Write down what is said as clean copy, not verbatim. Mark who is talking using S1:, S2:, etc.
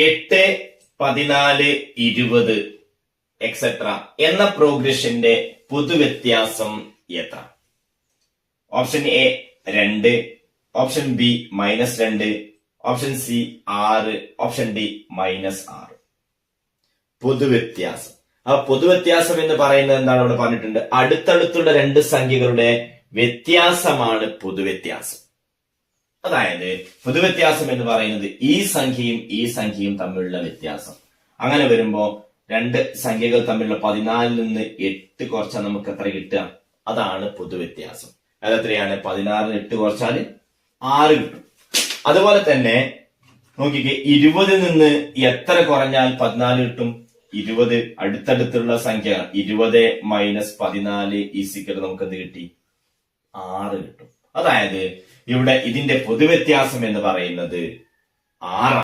S1: 8, 14, 20 etcetera എന്ന പ്രോഗ്രഷന്റെ പൊതുവ്യത്യാസം എത്ര? Option A 2, option B -2, option C 6, option D -6. പൊതുവ്യത്യാസം. ആ പൊതുവ്യത്യാസം എന്ന് പറയുന്നത് എന്താണ്? ഇവിടെ പറഞ്ഞിട്ടുണ്ട്, അടുത്തടുത്തുള്ള രണ്ട് സംഖ്യകളുടെ വ്യത്യാസമാണ് പൊതുവ്യത്യാസം. അതായത് പൊതുവ്യത്യാസം എന്ന് പറയുന്നത് ഈ സംഖ്യയും തമ്മിലുള്ള വ്യത്യാസം. അങ്ങനെ വരുമ്പോ രണ്ട് സംഖ്യകൾ തമ്മിലുള്ള 14 നിന്ന് 8 കുറച്ചാൽ നമുക്ക് എത്ര കിട്ടുക? അതാണ് പൊതുവ്യത്യാസം. അതെത്രയാണ്? 16 8 കുറച്ചാൽ 6 കിട്ടും. അതുപോലെ തന്നെ നോക്കിക്കേ, 20 നിന്ന് എത്ര കുറഞ്ഞാൽ 14 കിട്ടും? 20 അടുത്തടുത്തുള്ള സംഖ്യ 20 - 14 ഈസിക്കൽ നമുക്ക് എന്ത് കിട്ടി? 6 കിട്ടും. അതായത് ഇവിടെ ഇതിന്റെ പൊതുവ്യത്യാസം എന്ന് പറയുന്നത് 6.